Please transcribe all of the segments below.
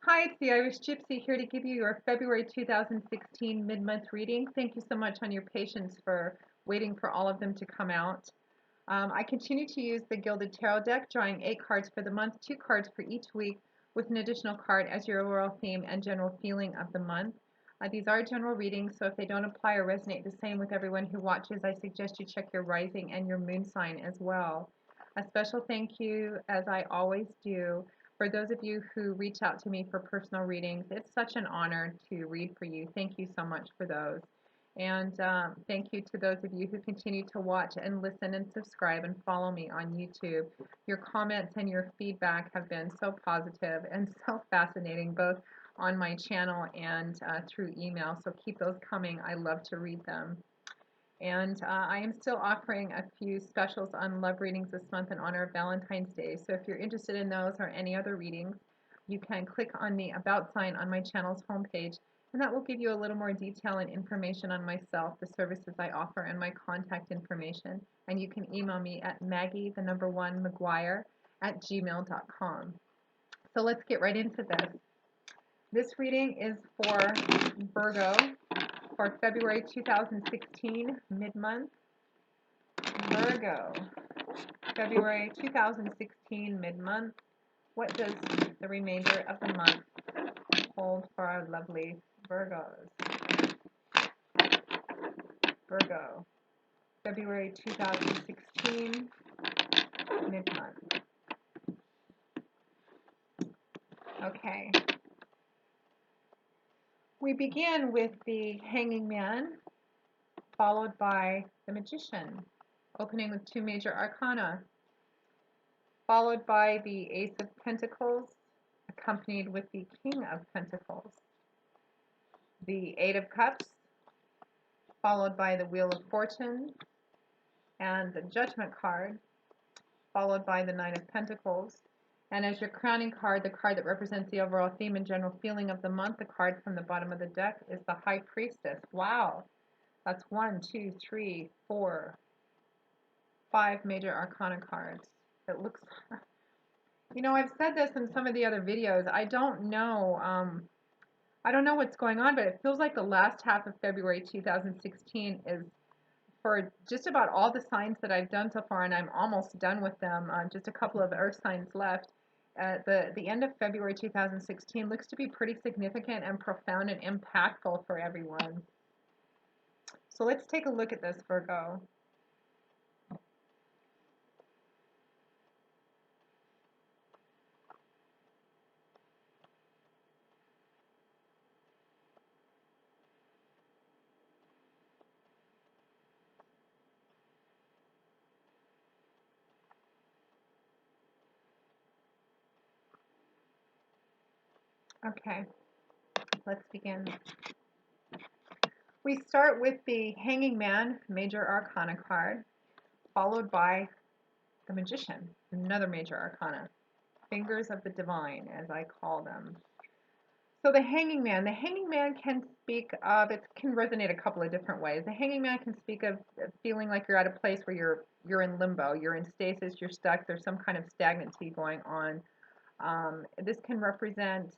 Hi, it's the Irish Gypsy here to give you your February 2016 mid-month reading. Thank you so much on your patience for waiting for all of them to come out. I continue to use the Gilded Tarot deck, drawing 8 cards for the month, 2 cards for each week, with an additional card as your overall theme and general feeling of the month. These are general readings, so if they don't apply or resonate the same with everyone who watches, I suggest you check your rising and your moon sign as well. A special thank you, as I always do, for those of you who reach out to me for personal readings. It's such an honor to read for you. Thank you so much for those. And thank you to those of you who continue to watch and listen and subscribe and follow me on YouTube. Your comments and your feedback have been so positive and so fascinating, both on my channel and through email. So keep those coming. I love to read them. And I am still offering a few specials on love readings this month in honor of Valentine's Day. So if you're interested in those or any other readings, you can click on the About sign on my channel's homepage, and that will give you a little more detail and information on myself, the services I offer, and my contact information. And you can email me at maggie1mcguire@gmail.com. So let's get right into this. This reading is for Virgo for February 2016 mid-month. Virgo, February 2016 mid-month. What does the remainder of the month hold for our lovely Virgos? Virgo, February 2016 mid-month. Okay. We begin with the Hanging Man, followed by the Magician, opening with 2 major arcana, followed by the Ace of Pentacles, accompanied with the King of Pentacles, the Eight of Cups, followed by the Wheel of Fortune, and the Judgment card, followed by the Nine of Pentacles. And as your crowning card, the card that represents the overall theme and general feeling of the month, the card from the bottom of the deck is the High Priestess. Wow, that's 1, 2, 3, 4, 5 major arcana cards. It looks, I've said this in some of the other videos. I don't know what's going on, but it feels like the last half of February 2016 is for just about all the signs that I've done so far, and I'm almost done with them. Just a couple of earth signs left. The end of February 2016 looks to be pretty significant and profound and impactful for everyone. So let's take a look at this, Virgo. Okay, let's begin. We start with the Hanging Man major arcana card, followed by the Magician, another major arcana. Fingers of the Divine, as I call them. So the Hanging Man can speak of, it can resonate a couple of different ways. The Hanging Man can speak of feeling like you're at a place where you're in limbo, you're in stasis, you're stuck, there's some kind of stagnancy going on. This can represent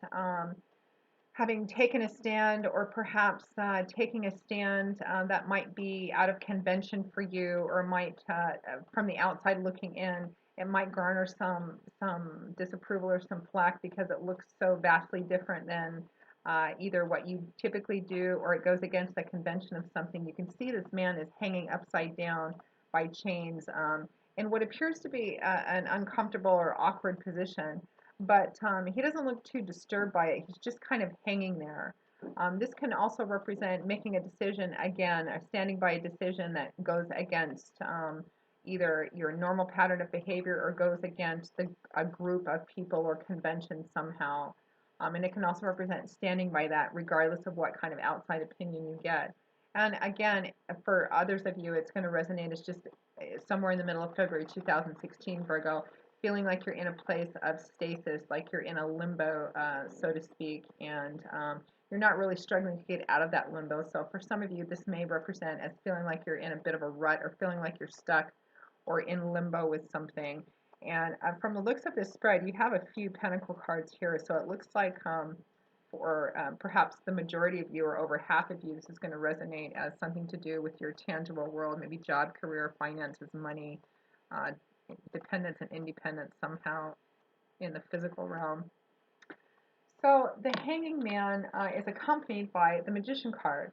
having taken a stand, or perhaps taking a stand that might be out of convention for you, or might, from the outside looking in, it might garner some disapproval or some flack because it looks so vastly different than either what you typically do, or it goes against the convention of something. You can see this man is hanging upside down by chains in what appears to be an uncomfortable or awkward position. But he doesn't look too disturbed by it. He's just kind of hanging there. This can also represent making a decision, again, or standing by a decision that goes against either your normal pattern of behavior or goes against a group of people or convention somehow. And it can also represent standing by that regardless of what kind of outside opinion you get. And again, for others of you, it's going to resonate as just somewhere in the middle of February 2016, Virgo, feeling like you're in a place of stasis, like you're in a limbo, so to speak, and you're not really struggling to get out of that limbo. So for some of you, this may represent as feeling like you're in a bit of a rut, or feeling like you're stuck or in limbo with something. And from the looks of this spread, you have a few pentacle cards here, so it looks like for perhaps the majority of you or over half of you, this is going to resonate as something to do with your tangible world, maybe job, career, finances, money, uh, dependence and independence somehow in the physical realm. So the Hanging Man is accompanied by the Magician card.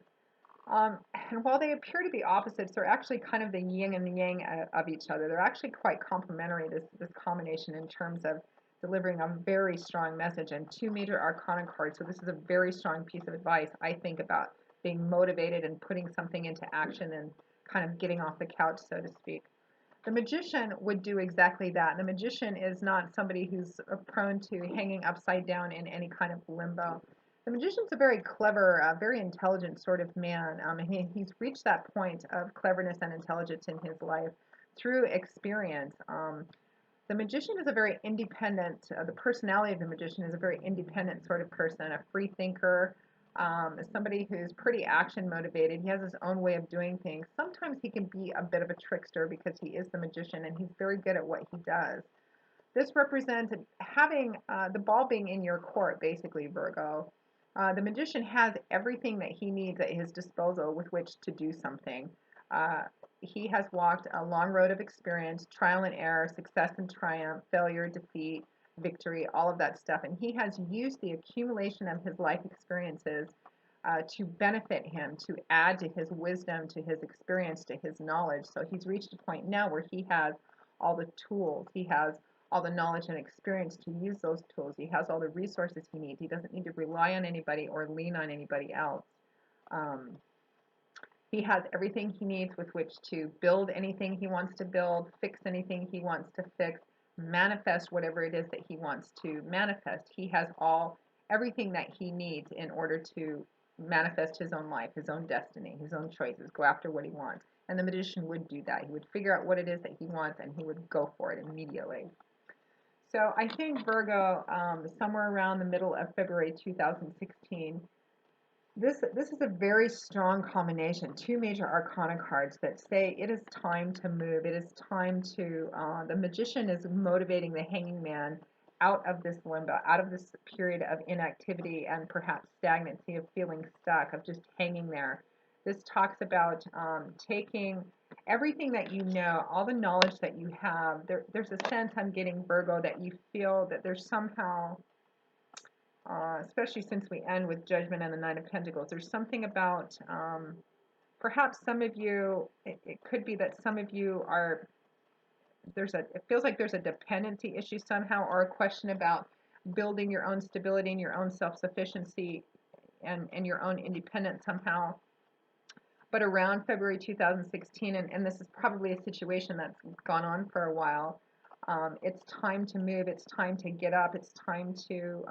And while they appear to be opposites, they're actually kind of the yin and the yang of each other. They're actually quite complementary, this combination, in terms of delivering a very strong message and two major arcana cards. So this is a very strong piece of advice, I think, about being motivated and putting something into action and kind of getting off the couch, so to speak. The magician would do exactly that. The magician is not somebody who's prone to hanging upside down in any kind of limbo. The magician's a very clever, very intelligent sort of man. He's reached that point of cleverness and intelligence in his life through experience. The magician is a very independent, the personality of the magician is a very independent sort of person, a free thinker, somebody who's pretty action motivated. He has his own way of doing things. Sometimes he can be a bit of a trickster because he is the magician and he's very good at what he does. This represents having the ball being in your court, basically, Virgo. The magician has everything that he needs at his disposal with which to do something. Uh, he has walked a long road of experience, trial and error, success and triumph, failure, defeat, victory, all of that stuff. And he has used the accumulation of his life experiences to benefit him, to add to his wisdom, to his experience, to his knowledge. So he's reached a point now where he has all the tools. He has all the knowledge and experience to use those tools. He has all the resources he needs. He doesn't need to rely on anybody or lean on anybody else. Um, he has everything he needs with which to build anything he wants to build, fix anything he wants to fix, manifest whatever it is that he wants to manifest. He has everything that he needs in order to manifest his own life, his own destiny, his own choices, go after what he wants. And the magician would do that. He would figure out what it is that he wants and he would go for it immediately. So I think Virgo, somewhere around the middle of February 2016, this is a very strong combination. Two major arcana cards that say it is time to move. It is time to. The magician is motivating the hanging man out of this limbo, out of this period of inactivity and perhaps stagnancy, of feeling stuck, of just hanging there. This talks about taking everything that you know, all the knowledge that you have. There's a sense I'm getting, Virgo, that you feel that there's somehow especially since we end with Judgment and the Nine of Pentacles. There's something about perhaps some of you, it could be that some of you are, it feels like there's a dependency issue somehow, or a question about building your own stability and your own self-sufficiency and your own independence somehow. But around February 2016, and this is probably a situation that's gone on for a while, it's time to move, it's time to get up, it's time to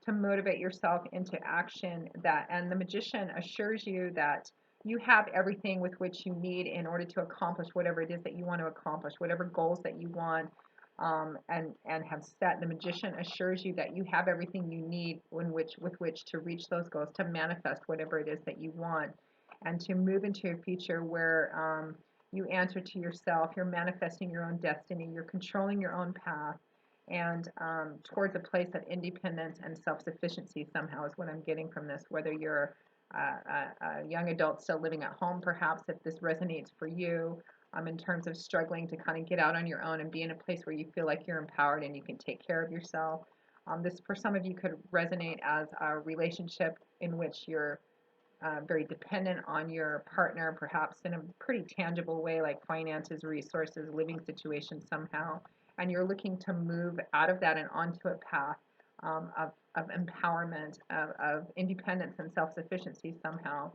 motivate yourself into action. And the magician assures you that you have everything with which you need in order to accomplish whatever it is that you want to accomplish, whatever goals that you want, and have set. The magician assures you that you have everything you need with which to reach those goals, to manifest whatever it is that you want, and to move into a future where you answer to yourself, you're manifesting your own destiny, you're controlling your own path, and towards a place of independence and self-sufficiency somehow is what I'm getting from this. Whether you're a young adult still living at home, perhaps, if this resonates for you, in terms of struggling to kind of get out on your own and be in a place where you feel like you're empowered and you can take care of yourself. This, for some of you, could resonate as a relationship in which you're very dependent on your partner, perhaps in a pretty tangible way, like finances, resources, living situations somehow, and you're looking to move out of that and onto a path of empowerment, of independence and self-sufficiency somehow.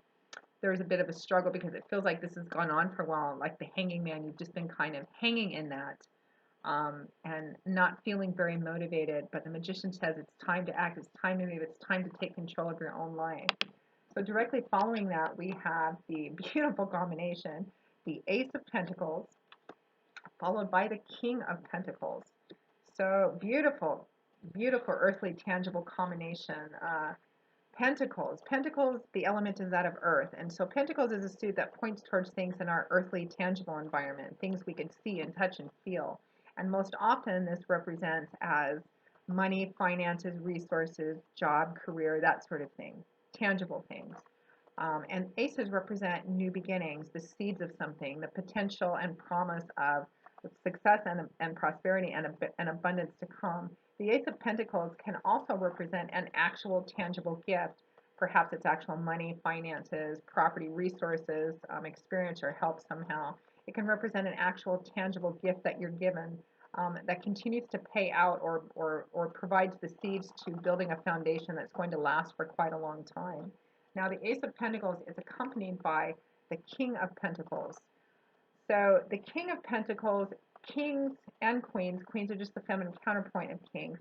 There's a bit of a struggle because it feels like this has gone on for a while, like the hanging man, you've just been kind of hanging in that and not feeling very motivated, but the magician says it's time to act, it's time to move, it's time to take control of your own life. So directly following that, we have the beautiful combination, the Ace of Pentacles, followed by the King of Pentacles. So beautiful, beautiful earthly tangible combination. Pentacles, the element is that of earth. And so Pentacles is a suit that points towards things in our earthly tangible environment, things we can see and touch and feel. And most often this represents as money, finances, resources, job, career, that sort of thing, tangible things. And aces represent new beginnings, the seeds of something, the potential and promise of success and prosperity and abundance to come. The Ace of Pentacles can also represent an actual tangible gift. Perhaps it's actual money, finances, property, resources, experience, or help somehow. It can represent an actual tangible gift that you're given that continues to pay out or provides the seeds to building a foundation that's going to last for quite a long time. Now, the Ace of Pentacles is accompanied by the King of Pentacles. So, the King of Pentacles, kings and queens are just the feminine counterpoint of kings.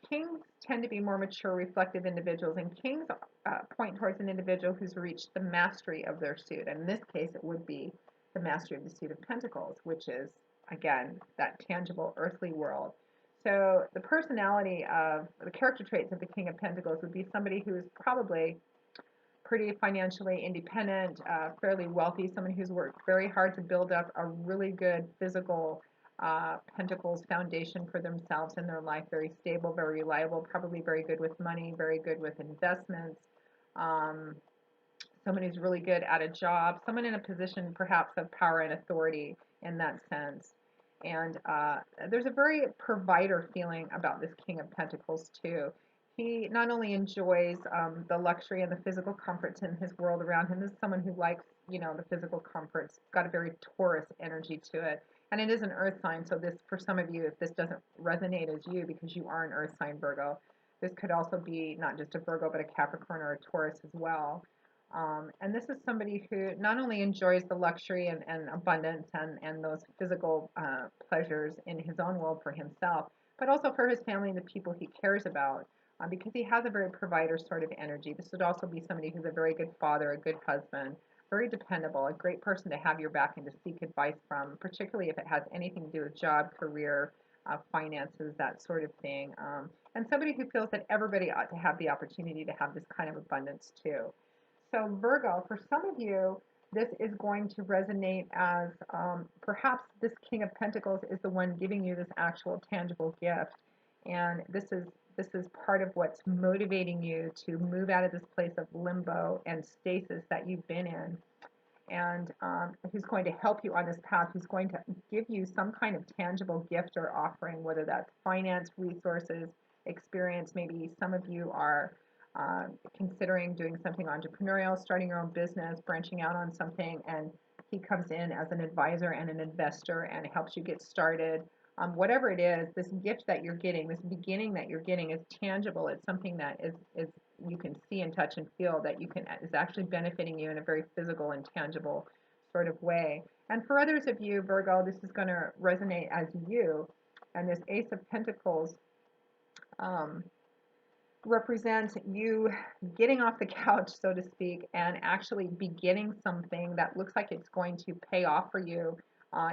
Kings tend to be more mature, reflective individuals, and kings point towards an individual who's reached the mastery of their suit. And in this case, it would be the mastery of the suit of Pentacles, which is, again, that tangible earthly world. So, the personality of the character traits of the King of Pentacles would be somebody who is probably pretty financially independent, fairly wealthy, someone who's worked very hard to build up a really good physical pentacles foundation for themselves in their life, very stable, very reliable, probably very good with money, very good with investments, um, someone who's really good at a job, someone in a position perhaps of power and authority in that sense. And there's a very provider feeling about this King of Pentacles too. He not only enjoys the luxury and the physical comforts in his world around him. This is someone who likes, the physical comforts. Got a very Taurus energy to it, and it is an Earth sign. So this, for some of you, if this doesn't resonate as you, because you are an Earth sign, Virgo, this could also be not just a Virgo, but a Capricorn or a Taurus as well. And this is somebody who not only enjoys the luxury and abundance and those physical pleasures in his own world for himself, but also for his family and the people he cares about, because he has a very provider sort of energy. This would also be somebody who's a very good father, a good husband, very dependable, a great person to have your back and to seek advice from, particularly if it has anything to do with job, career, finances, that sort of thing. And somebody who feels that everybody ought to have the opportunity to have this kind of abundance too. So, Virgo, for some of you, this is going to resonate as perhaps this King of Pentacles is the one giving you this actual tangible gift, and this is part of what's motivating you to move out of this place of limbo and stasis that you've been in, and who's going to help you on this path, who's going to give you some kind of tangible gift or offering, whether that's finance, resources, experience. Maybe some of you are considering doing something entrepreneurial, starting your own business, branching out on something, and he comes in as an advisor and an investor and helps you get started. Whatever it is, this gift that you're getting, this beginning that you're getting is tangible. It's something that is you can see and touch and feel that you can is actually benefiting you in a very physical and tangible sort of way. And for others of you, Virgo, this is going to resonate as you. And this Ace of Pentacles um, represents you getting off the couch, so to speak, and actually beginning something that looks like it's going to pay off for you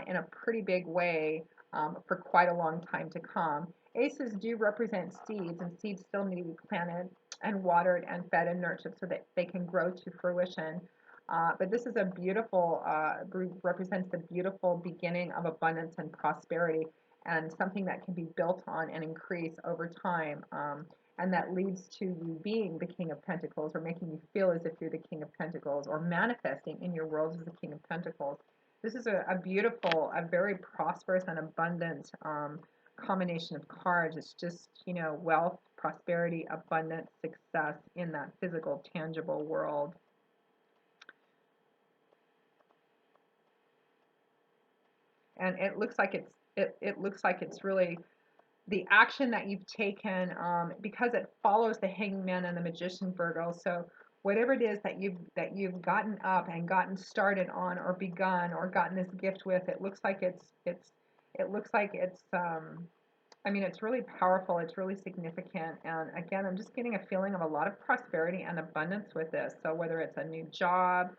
in a pretty big way for quite a long time to come. Aces do represent seeds, and seeds still need to be planted and watered and fed and nurtured so that they can grow to fruition. But this is a beautiful, represents the beautiful beginning of abundance and prosperity and something that can be built on and increase over time. And that leads to you being the King of Pentacles, or making you feel as if you're the King of Pentacles, or manifesting in your world as the King of Pentacles. This is a beautiful, a very prosperous and abundant combination of cards. It's just, wealth, prosperity, abundance, success in that physical, tangible world. And it looks like it's really the action that you've taken, because it follows the Hangman and the Magician, Virgo. So whatever it is that you've gotten up and gotten started on, or begun, or gotten this gift with, it looks like it's I mean, it's really powerful. It's really significant. And again, I'm just getting a feeling of a lot of prosperity and abundance with this. So whether it's a new job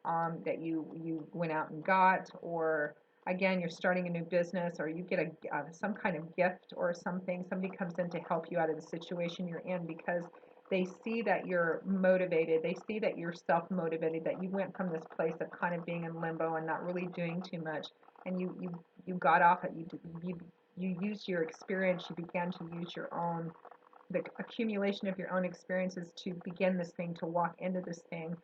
that you went out and got, or again, you're starting a new business, or you get some kind of gift or something. Somebody comes in to help you out of the situation you're in because they see that you're motivated. They see that you're self-motivated, that you went from this place of kind of being in limbo and not really doing too much, and you got off it. You you used your experience, you began to use your own, the accumulation of your own experiences to begin this thing, to walk into this thing.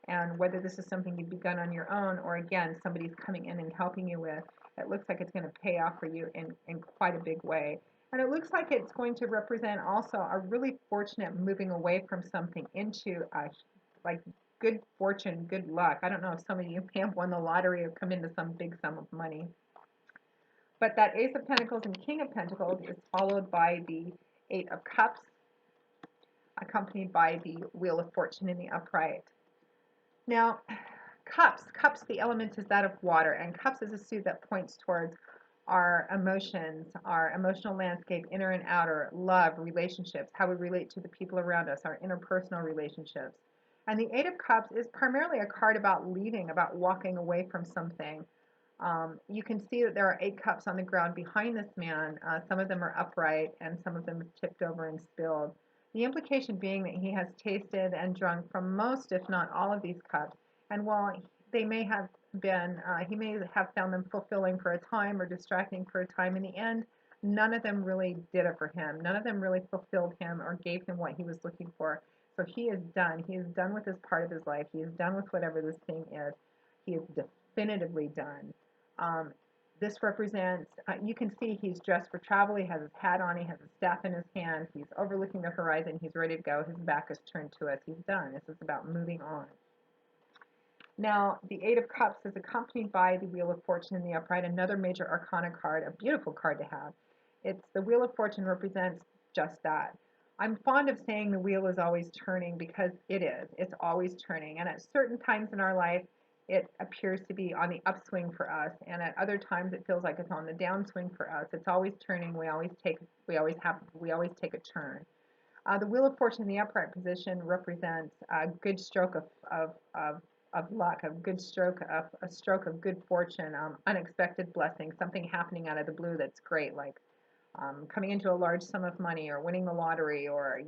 And whether this is something you've begun on your own or again, somebody's coming in and helping you with, it looks like it's going to pay off for you in quite a big way. And it looks like it's going to represent also a really fortunate moving away from something into a, like, good fortune, good luck. I don't know if some of you may have won the lottery or come into some big sum of money. But that Ace of Pentacles and King of Pentacles is followed by the Eight of Cups, accompanied by the Wheel of Fortune in the upright. Now, cups, the element is that of water, and cups is a suit that points towards our emotions, our emotional landscape, inner and outer, love, relationships, how we relate to the people around us, our interpersonal relationships. And the Eight of Cups is primarily a card about leaving, about walking away from something. You can see that there are 8 cups on the ground behind this man. Some of them are upright and some of them have tipped over and spilled. The implication being that he has tasted and drunk from most, if not all, of these cups. And while they may have been, he may have found them fulfilling for a time or distracting for a time, in the end, none of them really did it for him. None of them really fulfilled him or gave him what he was looking for. So he is done. He is done with this part of his life. He is done with whatever this thing is. He is definitively done. Um, this represents, you can see he's dressed for travel. He has his hat on. He has a staff in his hand. He's overlooking the horizon. He's ready to go. His back is turned to us. He's done. This is about moving on. Now, the Eight of Cups is accompanied by the Wheel of Fortune in the upright, another major arcana card, a beautiful card to have. It's the Wheel of Fortune represents just that. I'm fond of saying the wheel is always turning because it is. It's always turning. And at certain times in our life, it appears to be on the upswing for us. And at other times, it feels like it's on the downswing for us. It's always turning. We always take a turn. The Wheel of Fortune in the upright position represents a good stroke of luck, a stroke of good fortune, unexpected blessing, something happening out of the blue that's great, like coming into a large sum of money or winning the lottery or,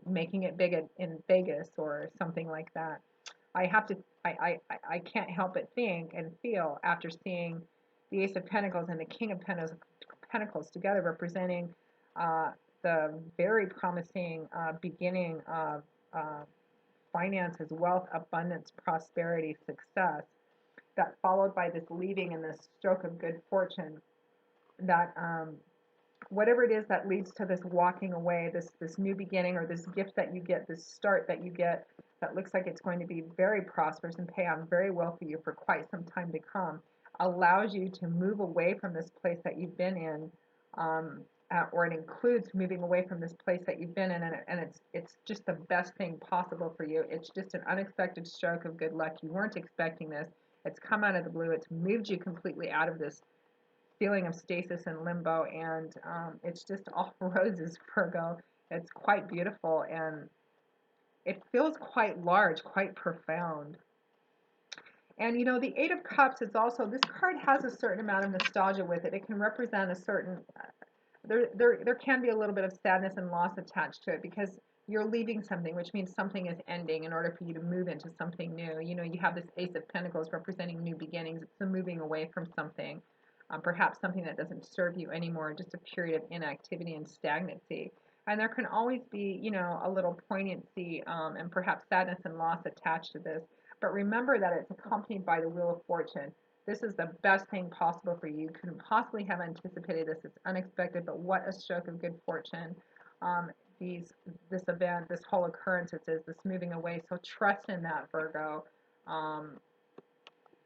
making it big in Vegas or something like that. I have to, I can't help but think and feel after seeing the Ace of Pentacles and the King of Pentacles together representing uh, the very promising beginning of finances, wealth, abundance, prosperity, success, that followed by this leaving and this stroke of good fortune, that whatever it is that leads to this walking away, this new beginning, or this gift that you get, this start that you get, that looks like it's going to be very prosperous and pay off very well for you for quite some time to come, allows you to move away from this place that you've been in, or it includes moving away from this place that you've been in, and it's just the best thing possible for you. It's just an unexpected stroke of good luck. You weren't expecting this. It's come out of the blue. It's moved you completely out of this feeling of stasis and limbo, and it's just all roses, Virgo. It's quite beautiful, and it feels quite large, quite profound. And the Eight of Cups is also, this card has a certain amount of nostalgia with it. It can represent a certain, there can be a little bit of sadness and loss attached to it because you're leaving something, which means something is ending in order for you to move into something new. You have this Ace of Pentacles representing new beginnings. It's the moving away from something, perhaps something that doesn't serve you anymore, just a period of inactivity and stagnancy. And there can always be, a little poignancy and perhaps sadness and loss attached to this. But remember that it's accompanied by the Wheel of Fortune. This is the best thing possible for you. You couldn't possibly have anticipated this. It's unexpected, but what a stroke of good fortune. This event, this whole occurrence, it is this moving away. So trust in that, Virgo.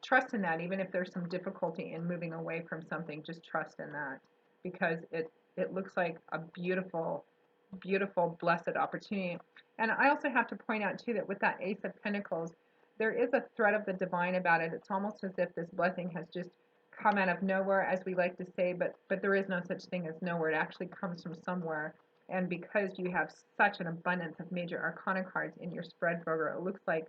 Trust in that, even if there's some difficulty in moving away from something, just trust in that, because it looks like a beautiful, beautiful, blessed opportunity. And I also have to point out too that with that Ace of Pentacles, there is a thread of the divine about it. It's almost as if this blessing has just come out of nowhere, as we like to say, but there is no such thing as nowhere. It actually comes from somewhere. And because you have such an abundance of major arcana cards in your spread, Virgo, it looks like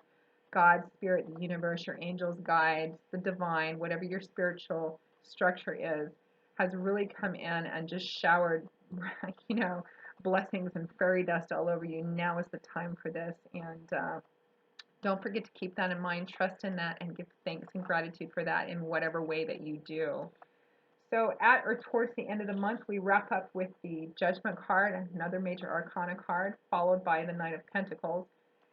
God, Spirit, the universe, your angels, guides, the divine, whatever your spiritual structure is, has really come in and just showered, blessings and fairy dust all over you. Now is the time for this. And don't forget to keep that in mind, trust in that, and give thanks and gratitude for that in whatever way that you do. So at or towards the end of the month, we wrap up with the Judgment card, another major arcana card, followed by the Knight of Pentacles.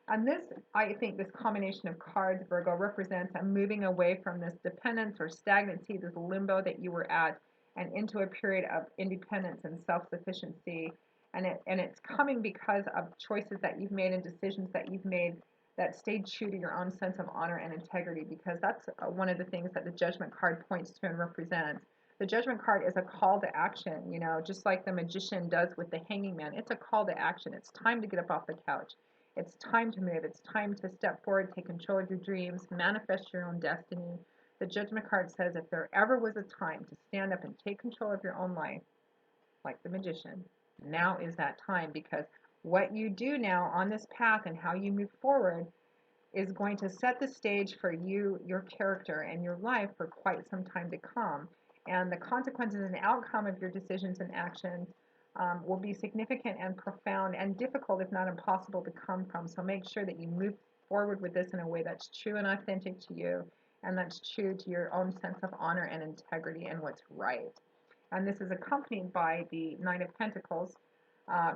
And this, I think, this combination of cards, Virgo, represents a moving away from this dependence or stagnancy, this limbo that you were at, and into a period of independence and self-sufficiency. And it's coming because of choices that you've made and decisions that you've made that stayed true to your own sense of honor and integrity, because that's one of the things that the Judgment card points to and represents. The Judgment card is a call to action, just like the Magician does with the Hanging Man. It's a call to action. It's time to get up off the couch. It's time to move. It's time to step forward, take control of your dreams, manifest your own destiny. The Judgment card says if there ever was a time to stand up and take control of your own life, like the Magician, now is that time, because what you do now on this path and how you move forward is going to set the stage for you, your character, and your life for quite some time to come. And the consequences and outcome of your decisions and actions will be significant and profound and difficult, if not impossible, to come from. So make sure that you move forward with this in a way that's true and authentic to you, and that's true to your own sense of honor and integrity and what's right. And this is accompanied by the Nine of Pentacles,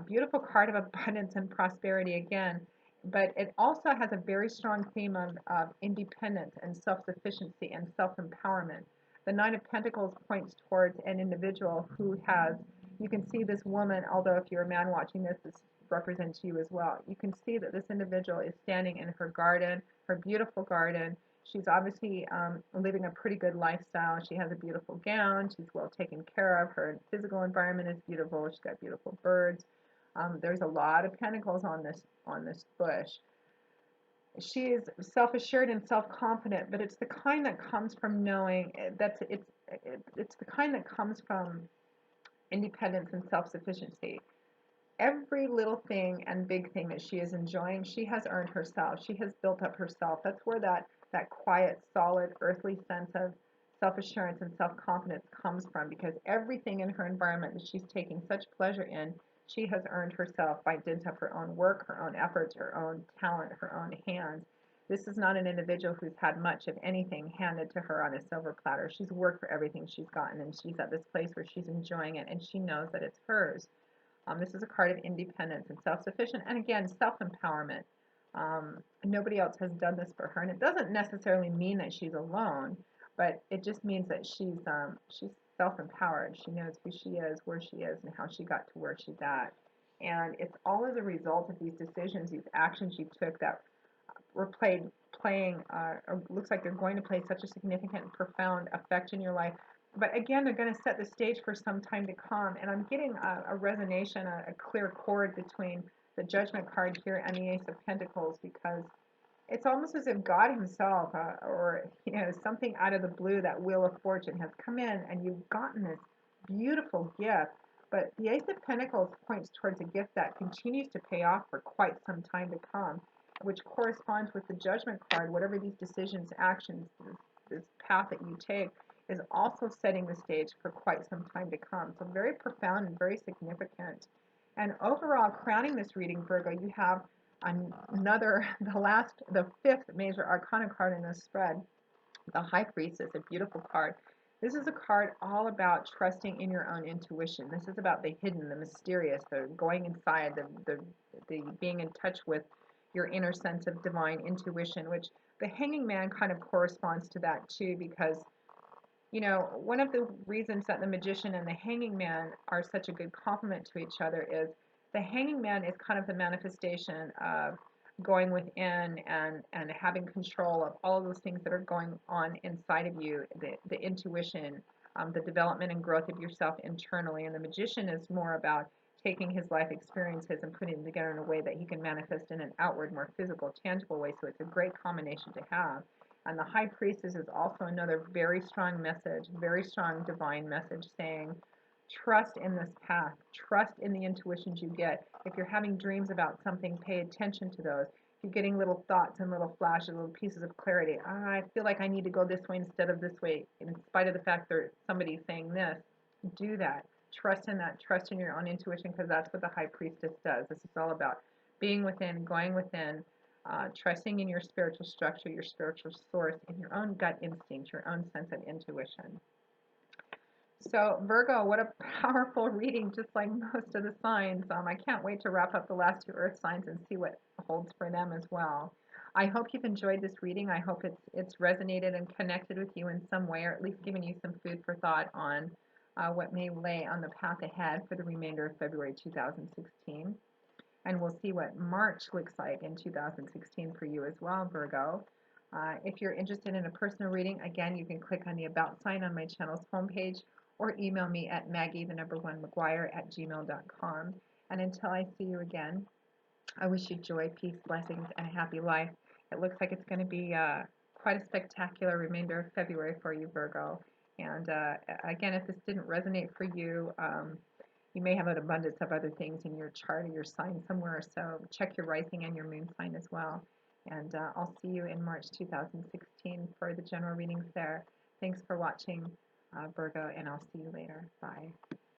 beautiful card of abundance and prosperity again, but it also has a very strong theme of independence and self-sufficiency and self-empowerment. The Nine of Pentacles points towards an individual who has, you can see this woman, although if you're a man watching this, this represents you as well. You can see that this individual is standing in her garden, her beautiful garden. She's obviously living a pretty good lifestyle. She has a beautiful gown. She's well taken care of. Her physical environment is beautiful. She's got beautiful birds. There's a lot of pentacles on this bush. She is self-assured and self-confident, but it's the kind that comes from knowing it's the kind that comes from independence and self-sufficiency. Every little thing and big thing that she is enjoying, she has earned herself. She has built up herself. That's where that quiet, solid, earthly sense of self-assurance and self-confidence comes from, because everything in her environment that she's taking such pleasure in, she has earned herself by dint of her own work, her own efforts, her own talent, her own hands. This is not an individual who's had much of anything handed to her on a silver platter. She's worked for everything she's gotten, and she's at this place where she's enjoying it, and she knows that it's hers. This is a card of independence and self-sufficient, and again, self-empowerment. Nobody else has done this for her, and it doesn't necessarily mean that she's alone, but it just means that she's self-empowered. She knows who she is, where she is, and how she got to where she's at. And it's all as a result of these decisions, these actions you took that were playing, or looks like they're going to play such a significant and profound effect in your life. But again, they're going to set the stage for some time to come. And I'm getting a resonation, a clear chord between the Judgment card here and the Ace of Pentacles, because it's almost as if God himself, or something out of the blue, that Wheel of Fortune has come in, and you've gotten this beautiful gift. But the Ace of Pentacles points towards a gift that continues to pay off for quite some time to come, which corresponds with the Judgment card. Whatever these decisions, actions, this path that you take is also setting the stage for quite some time to come. So very profound and very significant. And overall, crowning this reading, Virgo, you have the fifth major arcana card in this spread, the High Priestess, a beautiful card. This is a card all about trusting in your own intuition. This is about the hidden, the mysterious, the going inside, the being in touch with your inner sense of divine intuition, which the Hanging Man kind of corresponds to that too, because one of the reasons that the Magician and the Hanging Man are such a good complement to each other is the Hanging Man is kind of the manifestation of going within and having control of all of those things that are going on inside of you, the intuition, the development and growth of yourself internally. And the Magician is more about taking his life experiences and putting them together in a way that he can manifest in an outward, more physical, tangible way. So it's a great combination to have. And the High Priestess is also another very strong message, very strong divine message, saying, trust in this path, trust in the intuitions you get. If you're having dreams about something, pay attention to those. If you're getting little thoughts and little flashes, little pieces of clarity, I feel like I need to go this way instead of this way, in spite of the fact that somebody's saying this, do that. Trust in that, trust in your own intuition, because that's what the High Priestess does. This is all about being within, going within, trusting in your spiritual structure, your spiritual source, and your own gut instinct, your own sense of intuition. So, Virgo, what a powerful reading, just like most of the signs. I can't wait to wrap up the last two Earth signs and see what holds for them as well. I hope you've enjoyed this reading. I hope it's resonated and connected with you in some way, or at least given you some food for thought on what may lay on the path ahead for the remainder of February 2016. And we'll see what March looks like in 2016 for you as well, Virgo. If you're interested in a personal reading, again, you can click on the About sign on my channel's homepage or email me at Maggie, the number one, McGuire at gmail.com. And until I see you again, I wish you joy, peace, blessings, and a happy life. It looks like it's going to be quite a spectacular remainder of February for you, Virgo. And again, if this didn't resonate for you, you may have an abundance of other things in your chart or your sign somewhere. So check your rising and your moon sign as well. And I'll see you in March 2016 for the general readings there. Thanks for watching, Virgo, and I'll see you later. Bye.